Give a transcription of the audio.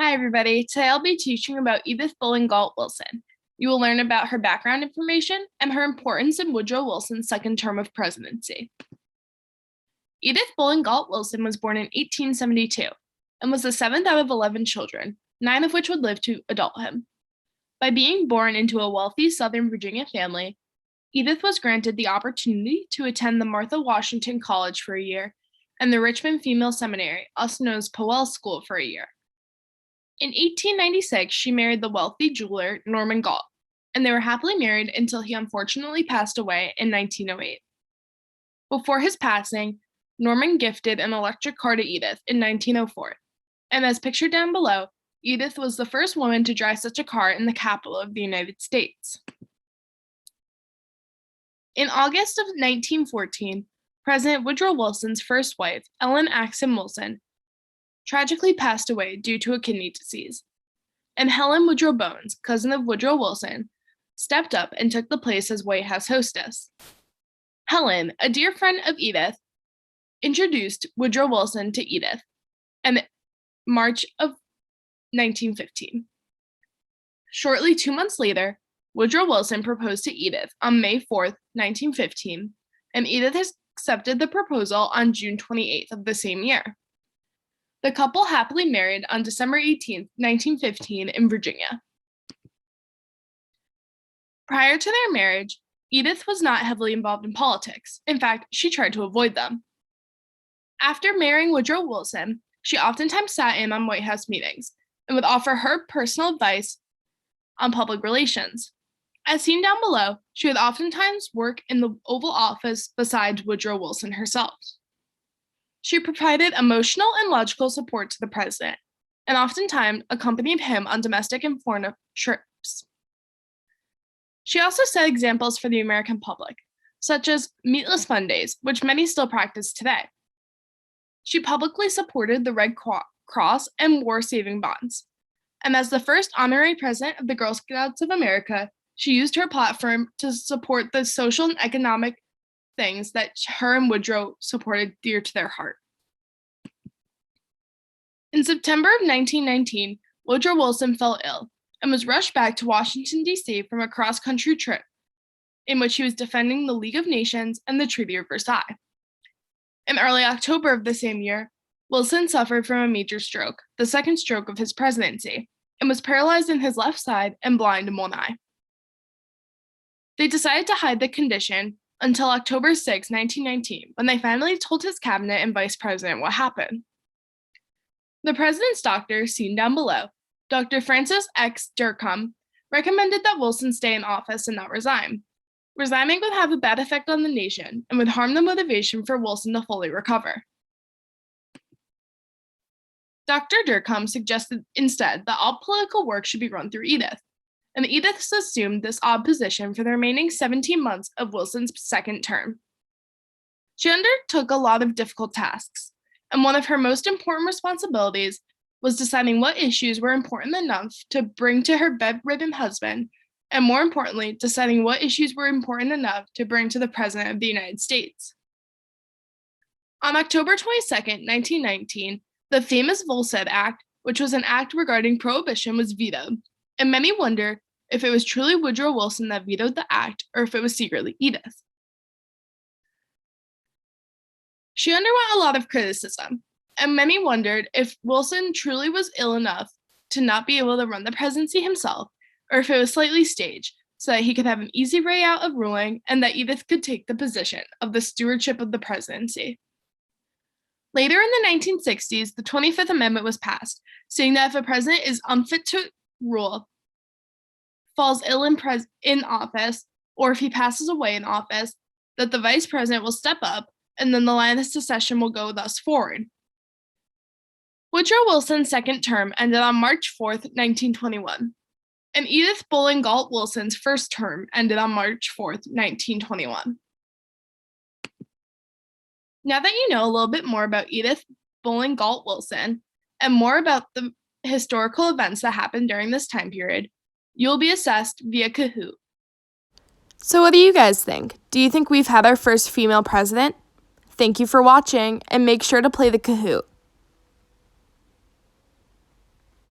Hi, everybody. Today I'll be teaching about Edith Bolling Galt Wilson. You will learn about her background information and her importance in Woodrow Wilson's second term of presidency. Edith Bolling Galt Wilson was born in 1872 and was the seventh out of 11 children, 9 of which would live to adulthood. By being born into a wealthy Southern Virginia family, Edith was granted the opportunity to attend the Martha Washington College for a year and the Richmond Female Seminary, also known as Powell School, for a year. In 1896, she married the wealthy jeweler Norman Galt, and they were happily married until he unfortunately passed away in 1908. Before his passing, Norman gifted an electric car to Edith in 1904, and as pictured down below, Edith was the first woman to drive such a car in the capital of the United States. In August of 1914, President Woodrow Wilson's first wife, Ellen Axon Wilson, tragically passed away due to a kidney disease, and Helen Woodrow Bones, cousin of Woodrow Wilson, stepped up and took the place as White House hostess. Helen, a dear friend of Edith, introduced Woodrow Wilson to Edith in March of 1915. Shortly 2 months later, Woodrow Wilson proposed to Edith on May 4th, 1915, and Edith accepted the proposal on June 28th of the same year. The couple happily married on December 18, 1915, in Virginia. Prior to their marriage, Edith was not heavily involved in politics. In fact, she tried to avoid them. After marrying Woodrow Wilson, she oftentimes sat in on White House meetings and would offer her personal advice on public relations. As seen down below, she would oftentimes work in the Oval Office beside Woodrow Wilson herself. She provided emotional and logical support to the president, and oftentimes accompanied him on domestic and foreign trips. She also set examples for the American public, such as meatless Mondays, which many still practice today. She publicly supported the Red Cross and war saving bonds, and as the first honorary president of the Girl Scouts of America, she used her platform to support the social and economic things that her and Woodrow supported dear to their heart. In September of 1919, Woodrow Wilson fell ill and was rushed back to Washington, D.C. from a cross-country trip in which he was defending the League of Nations and the Treaty of Versailles. In early October of the same year, Wilson suffered from a major stroke, the second stroke of his presidency, and was paralyzed in his left side and blind in one eye. They decided to hide the condition until October 6, 1919, when they finally told his cabinet and vice president what happened. The president's doctor, seen down below, Dr. Francis X. Dercum, recommended that Wilson stay in office and not resign. Resigning would have a bad effect on the nation and would harm the motivation for Wilson to fully recover. Dr. Dercum suggested instead that all political work should be run through Edith, and Edith assumed this odd position for the remaining 17 months of Wilson's second term. She undertook a lot of difficult tasks, and one of her most important responsibilities was deciding what issues were important enough to bring to her bedridden husband, and more importantly, deciding what issues were important enough to bring to the President of the United States. On October 22, 1919, the famous Volstead Act, which was an act regarding prohibition, was vetoed, and many wonder if it was truly Woodrow Wilson that vetoed the act or if it was secretly Edith. She underwent a lot of criticism, and many wondered if Wilson truly was ill enough to not be able to run the presidency himself, or if it was slightly staged so that he could have an easy way out of ruling and that Edith could take the position of the stewardship of the presidency. Later in the 1960s, the 25th Amendment was passed, stating that if a president is unfit to rule, falls ill in office, or if he passes away in office, that the vice president will step up and then the line of succession will go thus forward. Woodrow Wilson's second term ended on March 4th, 1921, and Edith Bolling Galt Wilson's first term ended on March 4th, 1921. Now that you know a little bit more about Edith Bolling Galt Wilson and more about the historical events that happened during this time period, you'll be assessed via Kahoot. So what do you guys think? Do you think we've had our first female president? Thank you for watching, and make sure to play the Kahoot.